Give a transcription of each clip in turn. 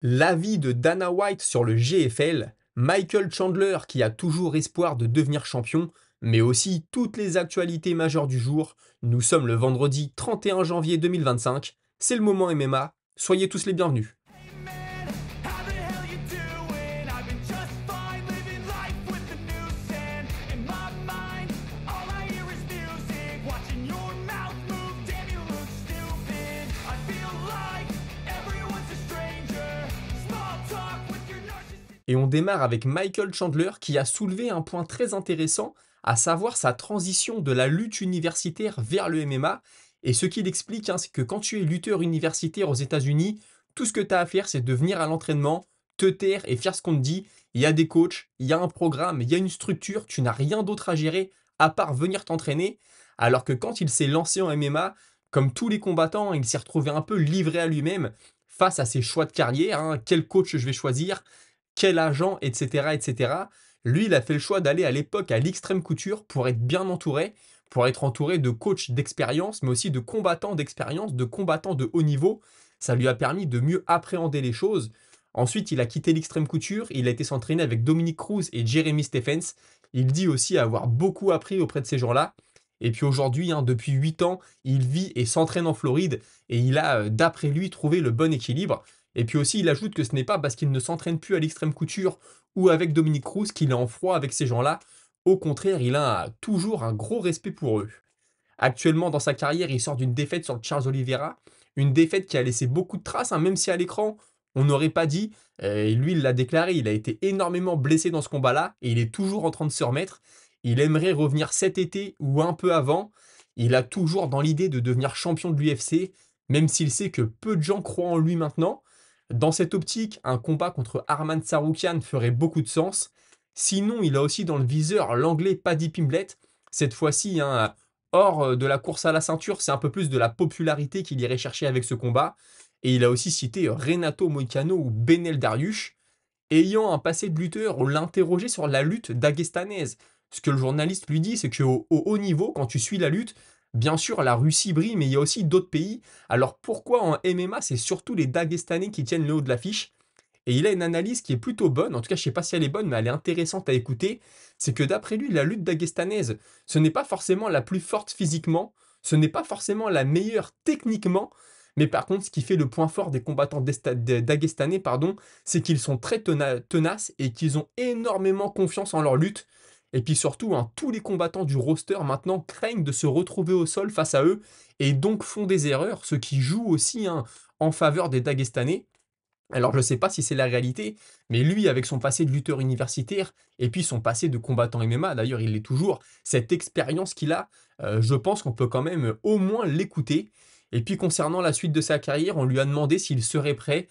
L'avis de Dana White sur le GFL, Michael Chandler qui a toujours espoir de devenir champion, mais aussi toutes les actualités majeures du jour. Nous sommes le vendredi 31 janvier 2025, c'est le moment MMA, soyez tous les bienvenus. Man, how the hell you doing? I've been just fine living life with the noose and in my mind, all I hear is music. Watching your mouth move, damn you look stupid. I feel like everyone's a stranger. Small talk with your narcissist. Et on démarre avec Michael Chandler qui a soulevé un point très intéressant, à savoir sa transition de la lutte universitaire vers le MMA. Et ce qu'il explique, c'est que quand tu es lutteur universitaire aux États-Unis, tout ce que tu as à faire, c'est de venir à l'entraînement, te taire et faire ce qu'on te dit. Il y a des coachs, il y a un programme, il y a une structure, tu n'as rien d'autre à gérer à part venir t'entraîner. Alors que quand il s'est lancé en MMA, comme tous les combattants, il s'est retrouvé un peu livré à lui-même face à ses choix de carrière, quel coach je vais choisir, quel agent, etc., etc. Lui, il a fait le choix d'aller à l'époque à l'Extrême Couture pour être bien entouré, pour être entouré de coachs d'expérience, mais aussi de combattants d'expérience, de combattants de haut niveau. Ça lui a permis de mieux appréhender les choses. Ensuite, il a quitté l'Extrême Couture, il a été s'entraîner avec Dominic Cruz et Jeremy Stephens. Il dit aussi avoir beaucoup appris auprès de ces gens-là. Et puis aujourd'hui, depuis 8 ans, il vit et s'entraîne en Floride et il a, d'après lui, trouvé le bon équilibre. Et puis aussi, il ajoute que ce n'est pas parce qu'il ne s'entraîne plus à l'Extrême Couture ou avec Dominic Cruz qu'il est en froid avec ces gens-là. Au contraire, il a toujours un gros respect pour eux. Actuellement, dans sa carrière, il sort d'une défaite sur Charles Oliveira, une défaite qui a laissé beaucoup de traces, même si à l'écran, on n'aurait pas dit. Et lui, il l'a déclaré, il a été énormément blessé dans ce combat-là, et il est toujours en train de se remettre. Il aimerait revenir cet été ou un peu avant. Il a toujours dans l'idée de devenir champion de l'UFC, même s'il sait que peu de gens croient en lui maintenant. Dans cette optique, un combat contre Arman Tsarukyan ferait beaucoup de sens. Sinon, il a aussi dans le viseur l'anglais Paddy Pimblett. Cette fois-ci, hors de la course à la ceinture, c'est un peu plus de la popularité qu'il irait chercher avec ce combat. Et il a aussi cité Renato Moicano ou Benel Dariush. Ayant un passé de lutteur, on l'interrogeait sur la lutte dagestanaise. Ce que le journaliste lui dit, c'est qu'au au haut niveau, quand tu suis la lutte, bien sûr, la Russie brille, mais il y a aussi d'autres pays. Alors pourquoi en MMA, c'est surtout les Dagestanais qui tiennent le haut de l'affiche? Et il a une analyse qui est plutôt bonne, en tout cas je sais pas si elle est bonne, mais elle est intéressante à écouter. C'est que d'après lui, la lutte dagestanaise, ce n'est pas forcément la plus forte physiquement, ce n'est pas forcément la meilleure techniquement, mais par contre, ce qui fait le point fort des combattants dagestanais, c'est qu'ils sont très tenaces et qu'ils ont énormément confiance en leur lutte. Et puis surtout, tous les combattants du roster maintenant craignent de se retrouver au sol face à eux et donc font des erreurs, ce qui joue aussi en faveur des Dagestanais. Alors je ne sais pas si c'est la réalité, mais lui, avec son passé de lutteur universitaire, et puis son passé de combattant MMA, d'ailleurs il l'est toujours, cette expérience qu'il a, je pense qu'on peut quand même au moins l'écouter. Et puis concernant la suite de sa carrière, on lui a demandé s'il serait prêt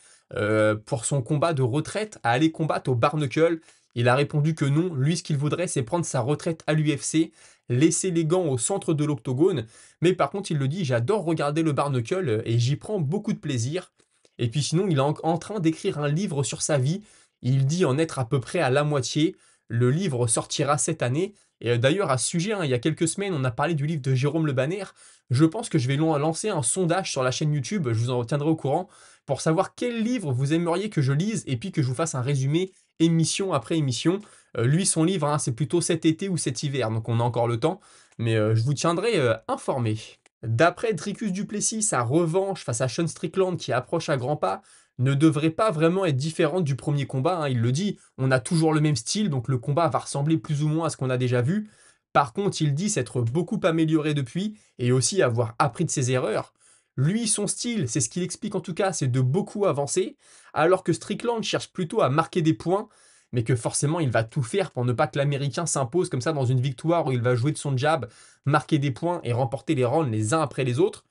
pour son combat de retraite à aller combattre au Barnacle. Il a répondu que non, lui ce qu'il voudrait c'est prendre sa retraite à l'UFC, laisser les gants au centre de l'octogone, mais par contre il le dit, j'adore regarder le Barnacle et j'y prends beaucoup de plaisir. Et puis sinon, il est en train d'écrire un livre sur sa vie. Il dit en être à peu près à la moitié. Le livre sortira cette année. Et d'ailleurs, à ce sujet, il y a quelques semaines, on a parlé du livre de Jérôme Le Banner. Je pense que je vais lancer un sondage sur la chaîne YouTube, je vous en tiendrai au courant, pour savoir quel livre vous aimeriez que je lise et puis que je vous fasse un résumé émission après émission. Lui, son livre, c'est plutôt cet été ou cet hiver, donc on a encore le temps. Mais je vous tiendrai informé. D'après Dricus du Plessis, sa revanche face à Sean Strickland qui approche à grands pas ne devrait pas vraiment être différente du premier combat. Il le dit, on a toujours le même style, donc le combat va ressembler plus ou moins à ce qu'on a déjà vu. Par contre, il dit s'être beaucoup amélioré depuis et aussi avoir appris de ses erreurs. Lui, son style, c'est ce qu'il explique en tout cas, c'est de beaucoup avancer, alors que Strickland cherche plutôt à marquer des points, mais que forcément il va tout faire pour ne pas que l'Américain s'impose comme ça dans une victoire où il va jouer de son jab, marquer des points et remporter les rounds les uns après les autres.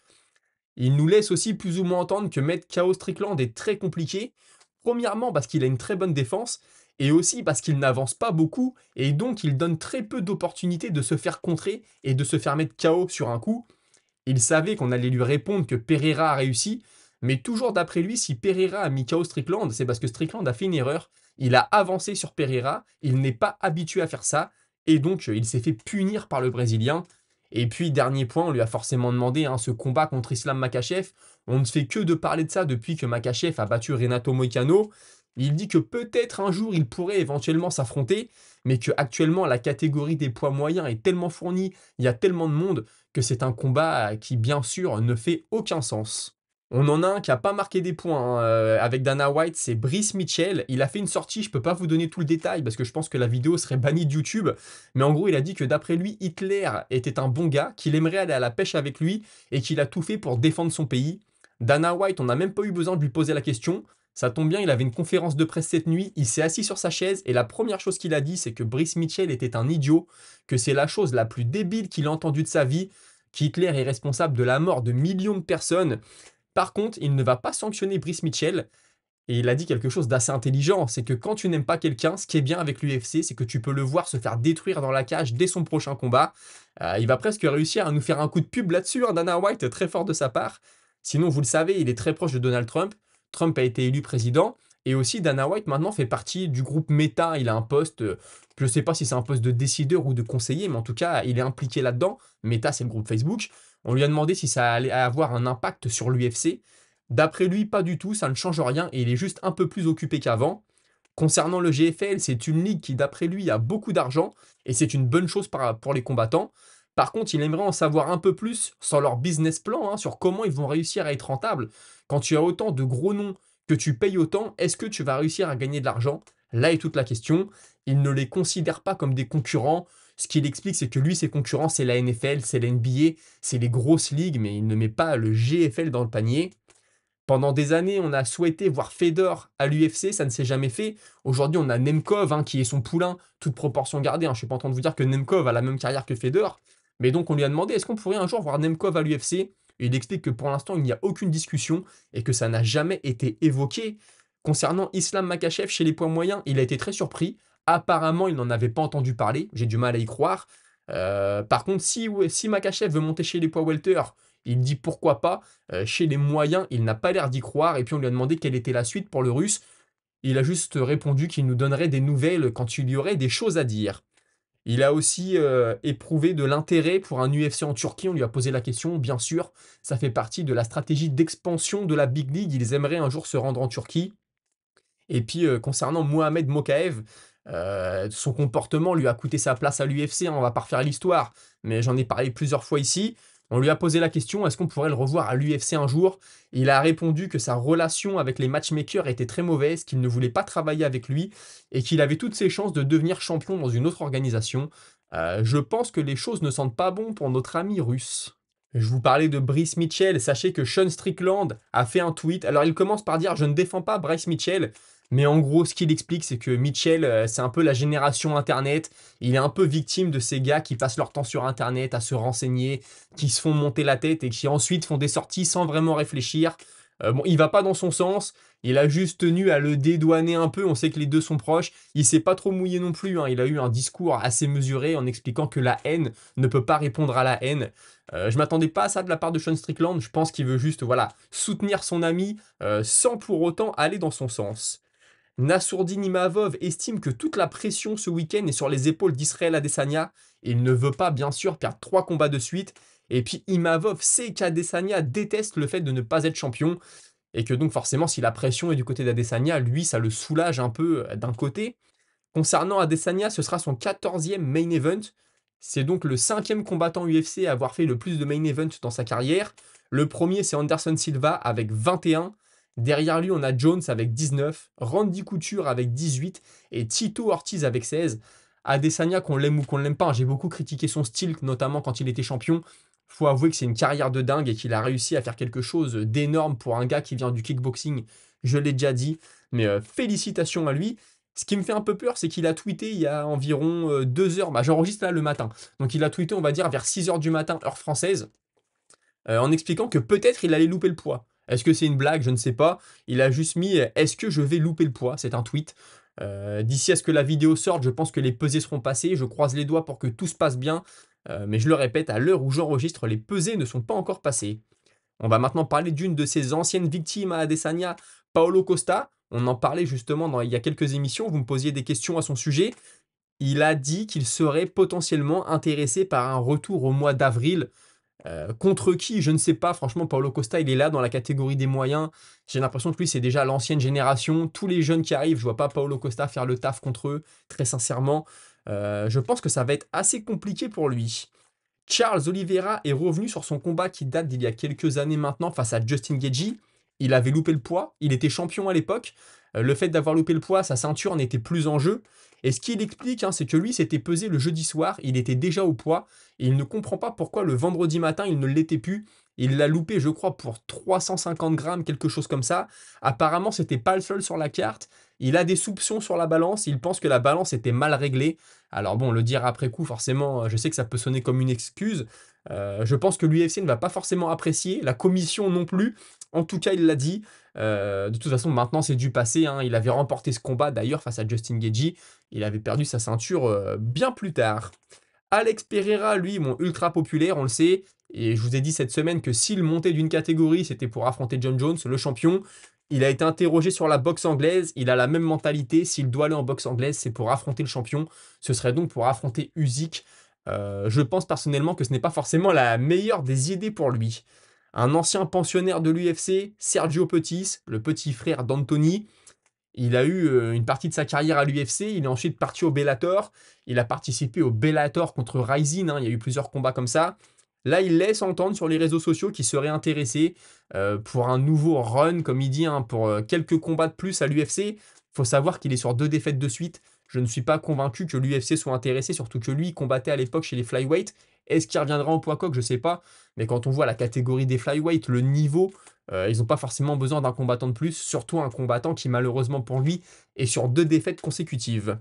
Il nous laisse aussi plus ou moins entendre que mettre KO Strickland est très compliqué. Premièrement parce qu'il a une très bonne défense et aussi parce qu'il n'avance pas beaucoup et donc il donne très peu d'opportunités de se faire contrer et de se faire mettre KO sur un coup. Il savait qu'on allait lui répondre que Pereira a réussi, mais toujours d'après lui, si Pereira a mis KO Strickland, c'est parce que Strickland a fait une erreur. Il a avancé sur Pereira, il n'est pas habitué à faire ça, et donc il s'est fait punir par le Brésilien. Et puis, dernier point, on lui a forcément demandé ce combat contre Islam Makhachev. On ne fait que de parler de ça depuis que Makhachev a battu Renato Moicano. Il dit que peut-être un jour il pourrait éventuellement s'affronter, mais que actuellement la catégorie des poids moyens est tellement fournie, il y a tellement de monde que c'est un combat qui bien sûr ne fait aucun sens. On en a un qui a pas marqué des points, hein, avec Dana White, c'est Brice Mitchell. Il a fait une sortie, je peux pas vous donner tout le détail parce que je pense que la vidéo serait bannie de YouTube, mais en gros, il a dit que d'après lui, Hitler était un bon gars, qu'il aimerait aller à la pêche avec lui et qu'il a tout fait pour défendre son pays. Dana White, on n'a même pas eu besoin de lui poser la question. Ça tombe bien, il avait une conférence de presse cette nuit, il s'est assis sur sa chaise et la première chose qu'il a dit, c'est que Brice Mitchell était un idiot, que c'est la chose la plus débile qu'il a entendue de sa vie, qu'Hitler est responsable de la mort de millions de personnes. Par contre, il ne va pas sanctionner Brice Mitchell. Et il a dit quelque chose d'assez intelligent, c'est que quand tu n'aimes pas quelqu'un, ce qui est bien avec l'UFC, c'est que tu peux le voir se faire détruire dans la cage dès son prochain combat. Il va presque réussir à nous faire un coup de pub là-dessus, hein, Dana White, très fort de sa part. Sinon, vous le savez, il est très proche de Donald Trump. Trump a été élu président. Et aussi, Dana White maintenant fait partie du groupe Meta. Il a un poste, je ne sais pas si c'est un poste de décideur ou de conseiller, mais en tout cas, il est impliqué là-dedans. Meta, c'est le groupe Facebook. On lui a demandé si ça allait avoir un impact sur l'UFC. D'après lui, pas du tout, ça ne change rien et il est juste un peu plus occupé qu'avant. Concernant le GFL, c'est une ligue qui, d'après lui, a beaucoup d'argent et c'est une bonne chose pour les combattants. Par contre, il aimerait en savoir un peu plus sur leur business plan, hein, sur comment ils vont réussir à être rentables. Quand tu as autant de gros noms, que tu payes autant, est-ce que tu vas réussir à gagner de l'argent? Là est toute la question. Il ne les considère pas comme des concurrents. Ce qu'il explique, c'est que lui, ses concurrents, c'est la NFL, c'est la NBA, c'est les grosses ligues, mais il ne met pas le GFL dans le panier. Pendant des années, on a souhaité voir Fedor à l'UFC, ça ne s'est jamais fait. Aujourd'hui, on a Nemkov, hein, qui est son poulain, toute proportion gardée, hein. Je ne suis pas en train de vous dire que Nemkov a la même carrière que Fedor. Mais donc, on lui a demandé, est-ce qu'on pourrait un jour voir Nemkov à l'UFC? Et il explique que pour l'instant, il n'y a aucune discussion et que ça n'a jamais été évoqué. Concernant Islam Makhachev chez les poids moyens, il a été très surpris. Apparemment, il n'en avait pas entendu parler. J'ai du mal à y croire. Par contre, si Makhachev veut monter chez les poids welter, il dit pourquoi pas. Chez les moyens, il n'a pas l'air d'y croire. Et puis on lui a demandé quelle était la suite pour le Russe. Il a juste répondu qu'il nous donnerait des nouvelles quand il y aurait des choses à dire. Il a aussi éprouvé de l'intérêt pour un UFC en Turquie. On lui a posé la question, bien sûr. Ça fait partie de la stratégie d'expansion de la Big League. Ils aimeraient un jour se rendre en Turquie. Et puis, concernant Mohamed Mokaev, son comportement lui a coûté sa place à l'UFC, hein, on va pas refaire l'histoire, mais j'en ai parlé plusieurs fois ici. On lui a posé la question, est-ce qu'on pourrait le revoir à l'UFC un jour? Il a répondu que sa relation avec les matchmakers était très mauvaise, qu'il ne voulait pas travailler avec lui et qu'il avait toutes ses chances de devenir champion dans une autre organisation. Je pense que les choses ne sentent pas bon pour notre ami russe. Je vous parlais de Brice Mitchell, sachez que Sean Strickland a fait un tweet. Alors il commence par dire je ne défends pas Bryce Mitchell, mais en gros ce qu'il explique c'est que Mitchell c'est un peu la génération internet, il est un peu victime de ces gars qui passent leur temps sur internet à se renseigner, qui se font monter la tête et qui ensuite font des sorties sans vraiment réfléchir. Bon, il va pas dans son sens, il a juste tenu à le dédouaner un peu, on sait que les deux sont proches, il s'est pas trop mouillé non plus, hein. Il a eu un discours assez mesuré en expliquant que la haine ne peut pas répondre à la haine. Je m'attendais pas à ça de la part de Sean Strickland. Je pense qu'il veut juste voilà, soutenir son ami sans pour autant aller dans son sens. Nassourdine Imavov estime que toute la pression ce week-end est sur les épaules d'Israël Adesanya. Il ne veut pas bien sûr perdre 3 combats de suite. Et puis Imavov sait qu'Adesanya déteste le fait de ne pas être champion. Et que donc forcément si la pression est du côté d'Adesanya, lui ça le soulage un peu d'un côté. Concernant Adesanya, ce sera son 14e main event. C'est donc le 5e combattant UFC à avoir fait le plus de main events dans sa carrière. Le premier, c'est Anderson Silva avec 21. Derrière lui, on a Jones avec 19, Randy Couture avec 18 et Tito Ortiz avec 16. Adesanya, qu'on l'aime ou qu'on ne l'aime pas, hein, j'ai beaucoup critiqué son style, notamment quand il était champion. Faut avouer que c'est une carrière de dingue et qu'il a réussi à faire quelque chose d'énorme pour un gars qui vient du kickboxing. Je l'ai déjà dit, mais félicitations à lui. Ce qui me fait un peu peur, c'est qu'il a tweeté il y a environ 2 heures, bah, j'enregistre là le matin, donc il a tweeté on va dire vers 6 heures du matin, heure française, en expliquant que peut-être il allait louper le poids. Est-ce que c'est une blague? Je ne sais pas. Il a juste mis est-ce que je vais louper le poids? C'est un tweet. D'ici à ce que la vidéo sorte, je pense que les pesées seront passées. Je croise les doigts pour que tout se passe bien. Mais je le répète, à l'heure où j'enregistre, les pesées ne sont pas encore passées. On va maintenant parler d'une de ses anciennes victimes à Adesanya, Paulo Costa. On en parlait justement il y a quelques émissions, vous me posiez des questions à son sujet. Il a dit qu'il serait potentiellement intéressé par un retour au mois d'avril. Contre qui? Je ne sais pas. Franchement, Paulo Costa, il est là dans la catégorie des moyens. J'ai l'impression que lui, c'est déjà l'ancienne génération. Tous les jeunes qui arrivent, je vois pas Paulo Costa faire le taf contre eux, très sincèrement. Je pense que ça va être assez compliqué pour lui. Charles Oliveira est revenu sur son combat qui date d'il y a quelques années maintenant face à Justin Gaethje. Il avait loupé le poids, il était champion à l'époque. Le fait d'avoir loupé le poids, sa ceinture n'était plus en jeu. Et ce qu'il explique, hein, c'est que lui s'était pesé le jeudi soir, il était déjà au poids, et il ne comprend pas pourquoi le vendredi matin il ne l'était plus. Il l'a loupé, je crois, pour 350 grammes, quelque chose comme ça. Apparemment, c'était pas le seul sur la carte. Il a des soupçons sur la balance, il pense que la balance était mal réglée. Alors bon, le dire après coup, forcément, je sais que ça peut sonner comme une excuse. Je pense que l'UFC ne va pas forcément apprécier, la commission non plus. En tout cas, il l'a dit. De toute façon, maintenant, c'est du passé, hein. Il avait remporté ce combat d'ailleurs face à Justin Gaethje. Il avait perdu sa ceinture bien plus tard. Alex Pereira, lui, bon, ultra populaire, on le sait. Et je vous ai dit cette semaine que s'il montait d'une catégorie, c'était pour affronter John Jones, le champion. Il a été interrogé sur la boxe anglaise. Il a la même mentalité. S'il doit aller en boxe anglaise, c'est pour affronter le champion. Ce serait donc pour affronter Usyk. Je pense personnellement que ce n'est pas forcément la meilleure des idées pour lui. Un ancien pensionnaire de l'UFC, Sergio Pettis, le petit frère d'Anthony. Il a eu une partie de sa carrière à l'UFC, il est ensuite parti au Bellator, il a participé au Bellator contre Rising, hein, il y a eu plusieurs combats comme ça. Là, il laisse entendre sur les réseaux sociaux qu'il serait intéressé pour un nouveau run, comme il dit, hein, pour quelques combats de plus à l'UFC. Il faut savoir qu'il est sur 2 défaites de suite. Je ne suis pas convaincu que l'UFC soit intéressé, surtout que lui, il combattait à l'époque chez les flyweight. Est-ce qu'il reviendra en poids coq? Je ne sais pas. Mais quand on voit la catégorie des flyweight, le niveau, ils n'ont pas forcément besoin d'un combattant de plus, surtout un combattant qui, malheureusement pour lui, est sur 2 défaites consécutives.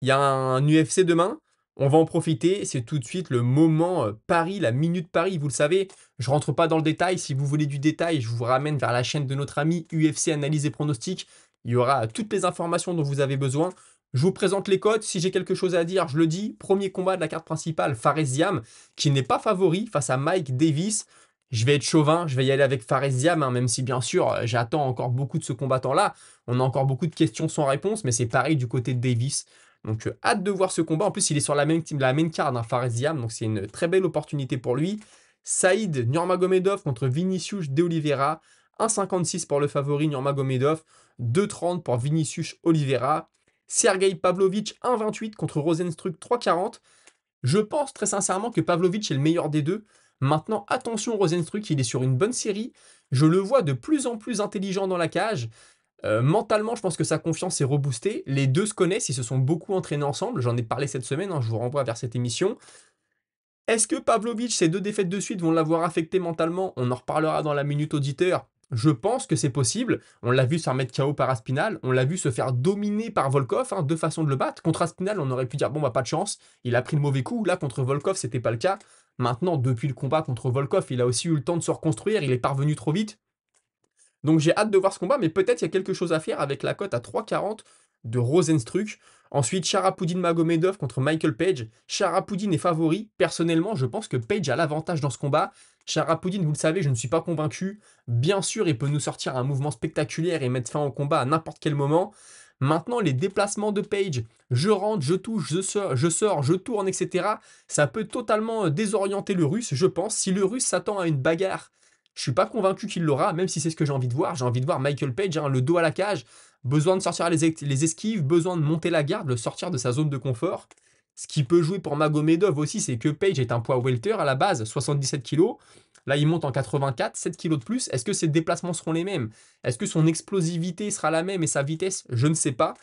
Il y a un UFC demain, on va en profiter, c'est tout de suite le moment Paris, la minute Paris, vous le savez. Je rentre pas dans le détail, si vous voulez du détail, je vous ramène vers la chaîne de notre ami UFC Analyse et Pronostic. Il y aura toutes les informations dont vous avez besoin. Je vous présente les cotes, si j'ai quelque chose à dire, je le dis. Premier combat de la carte principale, Faresiam, qui n'est pas favori face à Mike Davis. Je vais être chauvin, je vais y aller avec Faresiam, hein, même si bien sûr j'attends encore beaucoup de ce combattant-là. On a encore beaucoup de questions sans réponse, mais c'est pareil du côté de Davis. Donc hâte de voir ce combat. En plus, il est sur la main card, hein, Faresiam, donc c'est une très belle opportunité pour lui. Saïd Nurmagomedov contre Vinicius de Oliveira. 1,56 pour le favori Nurmagomedov, 2,30 pour Vinicius Oliveira. Sergei Pavlovich 1,28 contre Rozenstruik 3,40. Je pense très sincèrement que Pavlovich est le meilleur des deux. Maintenant, attention, Rozenstruik, il est sur une bonne série. Je le vois de plus en plus intelligent dans la cage. Mentalement, je pense que sa confiance est reboostée. Les deux se connaissent, ils se sont beaucoup entraînés ensemble. J'en ai parlé cette semaine, hein, je vous renvoie vers cette émission. Est-ce que Pavlovich, ces 2 défaites de suite, vont l'avoir affecté mentalement? On en reparlera dans la minute auditeur. Je pense que c'est possible. On l'a vu se faire mettre KO par Aspinal. On l'a vu se faire dominer par Volkov. Hein, 2 façons de le battre. Contre Aspinal, on aurait pu dire bon, bah pas de chance. Il a pris le mauvais coup. Là, contre Volkov, c'était pas le cas. Maintenant, depuis le combat contre Volkov, il a aussi eu le temps de se reconstruire. Il est parvenu trop vite. Donc j'ai hâte de voir ce combat, mais peut-être il y a quelque chose à faire avec la cote à 3,40 de Rozenstruik. Ensuite, Sharapouddin Magomedov contre Michael Page. Sharapouddin est favori. Personnellement, je pense que Page a l'avantage dans ce combat. Sharapouddin, vous le savez, je ne suis pas convaincu. Bien sûr, il peut nous sortir un mouvement spectaculaire et mettre fin au combat à n'importe quel moment. Maintenant, les déplacements de Page, je rentre, je touche, je tourne, etc. Ça peut totalement désorienter le Russe, je pense. Si le Russe s'attend à une bagarre, je suis pas convaincu qu'il l'aura, même si c'est ce que j'ai envie de voir. J'ai envie de voir Michael Page, hein, le dos à la cage, besoin de sortir les esquives, besoin de monter la garde, le sortir de sa zone de confort. Ce qui peut jouer pour Magomedov aussi, c'est que Page est un poids welter à la base, 77 kg. Là, il monte en 84, 7 kg de plus. Est-ce que ses déplacements seront les mêmes? Est-ce que son explosivité sera la même et sa vitesse? Je ne sais pas.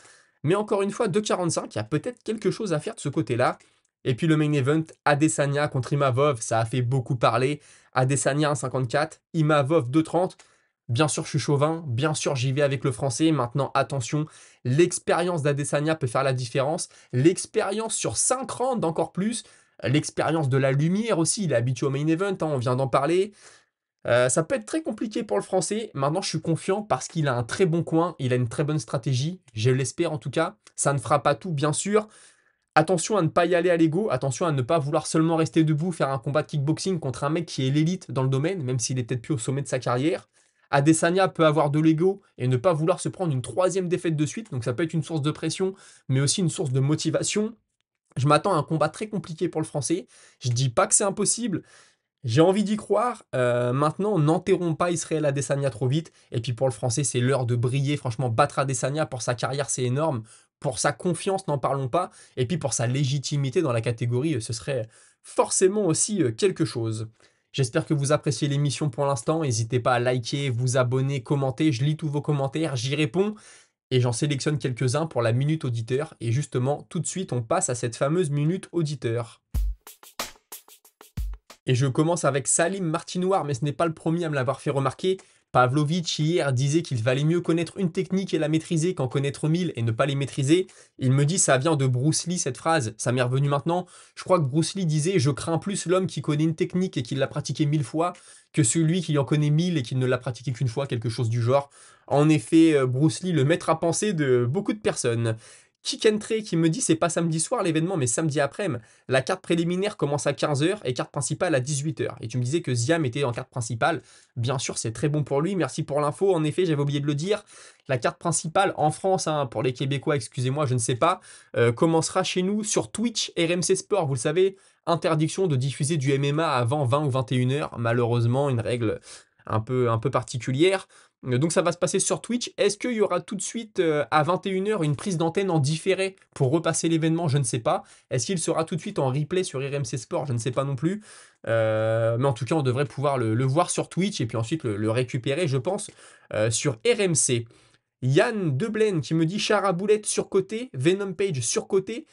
Mais encore une fois, 2,45, il y a peut-être quelque chose à faire de ce côté-là. Et puis le main event, Adesanya contre Imavov, ça a fait beaucoup parler. Adesanya 1,54, Imavov 2,30. Bien sûr, je suis chauvin, bien sûr, j'y vais avec le français. Maintenant, attention, l'expérience d'Adesanya peut faire la différence. L'expérience sur 5 rounds encore plus. L'expérience de la lumière aussi, il est habitué au main event, hein, on vient d'en parler. Ça peut être très compliqué pour le français. Maintenant, je suis confiant parce qu'il a un très bon coin, il a une très bonne stratégie. Je l'espère en tout cas. Ça ne fera pas tout, bien sûr. Attention à ne pas y aller à l'ego, attention à ne pas vouloir seulement rester debout, faire un combat de kickboxing contre un mec qui est l'élite dans le domaine, même s'il est peut-être plus au sommet de sa carrière. Adesanya peut avoir de l'ego et ne pas vouloir se prendre une 3e défaite de suite, donc ça peut être une source de pression, mais aussi une source de motivation. Je m'attends à un combat très compliqué pour le français. Je dis pas que c'est impossible, J'ai envie d'y croire. Maintenant, n'enterrons pas Israël Adesanya trop vite. Et puis pour le français, c'est l'heure de briller. Franchement, battre Adesanya pour sa carrière, c'est énorme. Pour sa confiance, n'en parlons pas. Et puis pour sa légitimité dans la catégorie, ce serait forcément aussi quelque chose. J'espère que vous appréciez l'émission pour l'instant. N'hésitez pas à liker, vous abonner, commenter. Je lis tous vos commentaires, j'y réponds. Et j'en sélectionne quelques-uns pour la minute auditeur. Et justement, tout de suite, on passe à cette fameuse minute auditeur. Et je commence avec Salim Martinoir, mais ce n'est pas le premier à me l'avoir fait remarquer. Pavlovitch hier disait qu'il valait mieux connaître une technique et la maîtriser qu'en connaître 1000 et ne pas les maîtriser. Il me dit ça vient de Bruce Lee cette phrase, ça m'est revenu maintenant. Je crois que Bruce Lee disait je crains plus l'homme qui connaît une technique et qui l'a pratiquée 1000 fois que celui qui en connaît 1000 et qui ne l'a pratiquée qu'une fois, quelque chose du genre. En effet, Bruce Lee, le maître à penser de beaucoup de personnes. Kikentre qui me dit c'est pas samedi soir l'événement mais samedi après-midi. La carte préliminaire commence à 15h et carte principale à 18h. Et tu me disais que Ziam était en carte principale. Bien sûr, c'est très bon pour lui. Merci pour l'info. En effet, j'avais oublié de le dire. La carte principale en France, hein, pour les Québécois, excusez-moi, je ne sais pas, commencera chez nous sur Twitch RMC Sport. Vous le savez, interdiction de diffuser du MMA avant 20 ou 21h. Malheureusement, une règle un peu particulière. Donc ça va se passer sur Twitch. Est-ce qu'il y aura tout de suite à 21h une prise d'antenne en différé pour repasser l'événement? Je ne sais pas. Est-ce qu'il sera tout de suite en replay sur RMC Sport? Je ne sais pas non plus. Mais en tout cas, on devrait pouvoir le voir sur Twitch et puis ensuite le récupérer, je pense, sur RMC. Yann Deblaine qui me dit Charaboulette surcoté, Venom Page surcoté.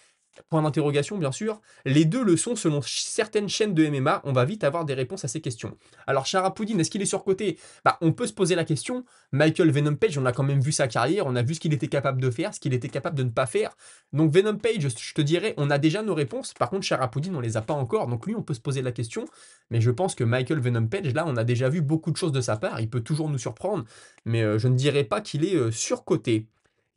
Point d'interrogation, bien sûr. Les deux le sont selon certaines chaînes de MMA. On va vite avoir des réponses à ces questions. Alors, Charapoudine, est-ce qu'il est surcoté? Bah, on peut se poser la question. Michael Venom Page, on a quand même vu sa carrière, on a vu ce qu'il était capable de faire, ce qu'il était capable de ne pas faire. Donc, Venom Page, je te dirais, on a déjà nos réponses. Par contre, Charapoudine, on les a pas encore. Donc, lui, on peut se poser la question. Mais je pense que Michael Venom Page, là, on a déjà vu beaucoup de choses de sa part. Il peut toujours nous surprendre. Mais je ne dirais pas qu'il est surcoté.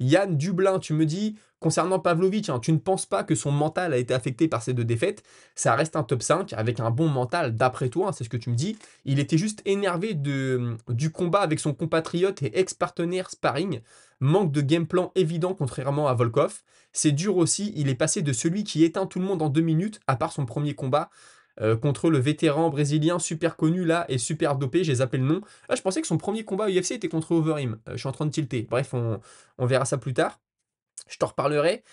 Yann Dublin, tu me dis, concernant Pavlovitch, hein, tu ne penses pas que son mental a été affecté par ces deux défaites? Ça reste un top 5 avec un bon mental d'après toi, hein, c'est ce que tu me dis. Il était juste énervé du combat avec son compatriote et ex-partenaire sparring. Manque de game plan évident contrairement à Volkov. C'est dur aussi, il est passé de celui qui éteint tout le monde en 2 minutes, à part son premier combat, contre le vétéran brésilien super connu là et super dopé, j'ai zappé le nom. Ah, je pensais que son premier combat UFC était contre Overeem. Je suis en train de tilter. Bref, on verra ça plus tard. Je t'en reparlerai.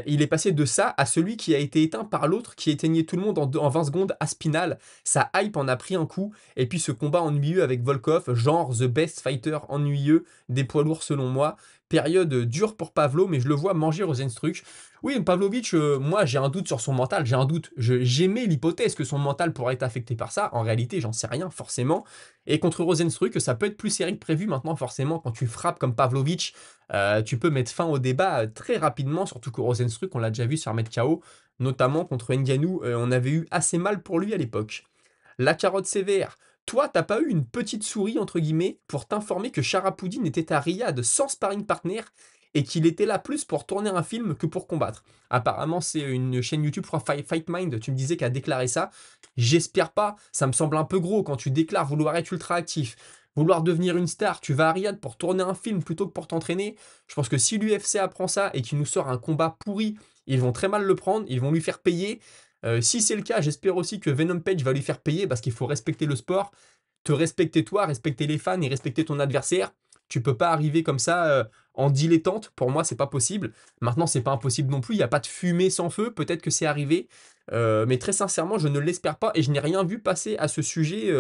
Il est passé de ça à celui qui a été éteint par l'autre qui éteignait tout le monde en 20 secondes à Spinal. Sa hype en a pris un coup. Et puis ce combat ennuyeux avec Volkov, genre the best fighter ennuyeux des poids lourds selon moi. Période dure pour Pavlo, mais je le vois manger Rozenstruik. Oui, Pavlovitch, moi j'ai un doute sur son mental, j'ai un doute. J'aimais l'hypothèse que son mental pourrait être affecté par ça. En réalité, j'en sais rien forcément. Et contre Rozenstruik, ça peut être plus serré que prévu maintenant, forcément, quand tu frappes comme Pavlovitch. Tu peux mettre fin au débat très rapidement, surtout que Rozenstruik, on l'a déjà vu se faire mettre KO, notamment contre Ngannou, on avait eu assez mal pour lui à l'époque. La carotte sévère. Toi, t'as pas eu une petite souris, entre guillemets, pour t'informer que Charapoudine était à Riyad sans sparring partner et qu'il était là plus pour tourner un film que pour combattre. Apparemment, c'est une chaîne YouTube, je crois, Fight Mind, tu me disais qu'elle a déclaré ça. J'espère pas, ça me semble un peu gros quand tu déclares vouloir être ultra actif, vouloir devenir une star, tu vas à Riyad pour tourner un film plutôt que pour t'entraîner. Je pense que si l'UFC apprend ça et qu'il nous sort un combat pourri, ils vont très mal le prendre, ils vont lui faire payer. Si c'est le cas, j'espère aussi que Venom Page va lui faire payer parce qu'il faut respecter le sport, te respecter toi, respecter les fans et respecter ton adversaire. Tu peux pas arriver comme ça en dilettante. Pour moi, c'est pas possible. Maintenant, c'est pas impossible non plus. Il n'y a pas de fumée sans feu. Peut-être que c'est arrivé. Mais très sincèrement, je ne l'espère pas et je n'ai rien vu passer à ce sujet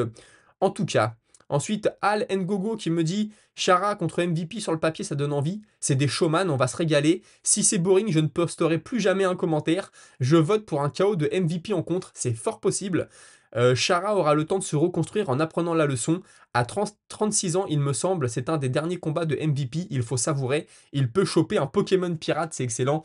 en tout cas. Ensuite, Al Ngogo qui me dit Chara contre MVP sur le papier, ça donne envie. C'est des showman, on va se régaler. Si c'est boring, je ne posterai plus jamais un commentaire. Je vote pour un KO de MVP en contre, c'est fort possible. Chara aura le temps de se reconstruire en apprenant la leçon. À 36 ans, il me semble, c'est un des derniers combats de MVP, il faut savourer. Il peut choper un Pokémon pirate, c'est excellent.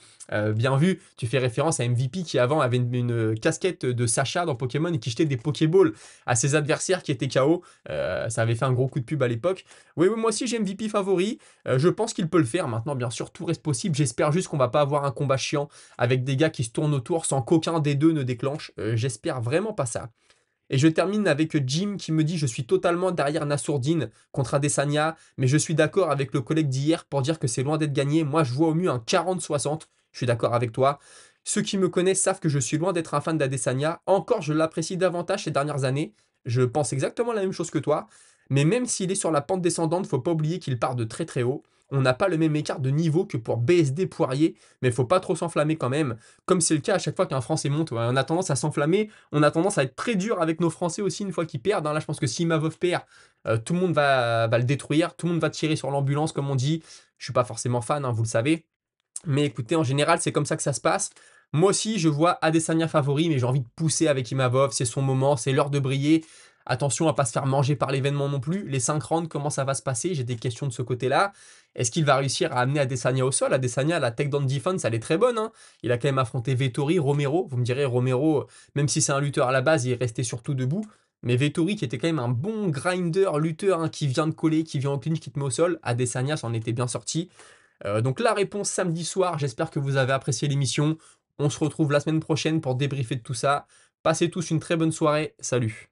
Bien vu, tu fais référence à MVP qui avant avait une casquette de Sacha dans Pokémon et qui jetait des Pokéballs à ses adversaires qui étaient KO. Ça avait fait un gros coup de pub à l'époque. Oui, oui, moi aussi j'ai MVP favori. Je pense qu'il peut le faire. Maintenant, bien sûr, tout reste possible. J'espère juste qu'on va pas avoir un combat chiant avec des gars qui se tournent autour sans qu'aucun des deux ne déclenche. J'espère vraiment pas ça. Et je termine avec Jim qui me dit je suis totalement derrière Nassourdine contre Adesanya, mais je suis d'accord avec le collègue d'hier pour dire que c'est loin d'être gagné. Moi, je vois au mieux un 40-60. Je suis d'accord avec toi. Ceux qui me connaissent savent que je suis loin d'être un fan d'Adesanya. Encore, je l'apprécie davantage ces dernières années. Je pense exactement la même chose que toi, mais même s'il est sur la pente descendante, faut pas oublier qu'il part de très, très haut. On n'a pas le même écart de niveau que pour BSD Poirier, mais faut pas trop s'enflammer quand même, comme c'est le cas à chaque fois qu'un Français monte. Ouais, on a tendance à s'enflammer, on a tendance à être très dur avec nos Français aussi une fois qu'ils perdent, hein. Là, je pense que si Mavov perd, tout le monde va le détruire, tout le monde va tirer sur l'ambulance, comme on dit. Je suis pas forcément fan, hein, vous le savez. Mais écoutez, en général, c'est comme ça que ça se passe. Moi aussi, je vois Adesanya favori, mais j'ai envie de pousser avec Imavov. C'est son moment, c'est l'heure de briller. Attention à pas se faire manger par l'événement non plus. Les 5 rounds, comment ça va se passer? J'ai des questions de ce côté-là. Est-ce qu'il va réussir à amener Adesanya au sol? Adesanya, la takedown defense, elle est très bonne, hein. Il a quand même affronté Vettori, Romero. Vous me direz, Romero, même si c'est un lutteur à la base, il est resté surtout debout. Mais Vettori, qui était quand même un bon grinder, lutteur, hein, qui vient de coller, qui vient au clinch, qui te met au sol. Adesanya s'en était bien sorti. Donc la réponse samedi soir, j'espère que vous avez apprécié l'émission. On se retrouve la semaine prochaine pour débriefer de tout ça. Passez tous une très bonne soirée, salut.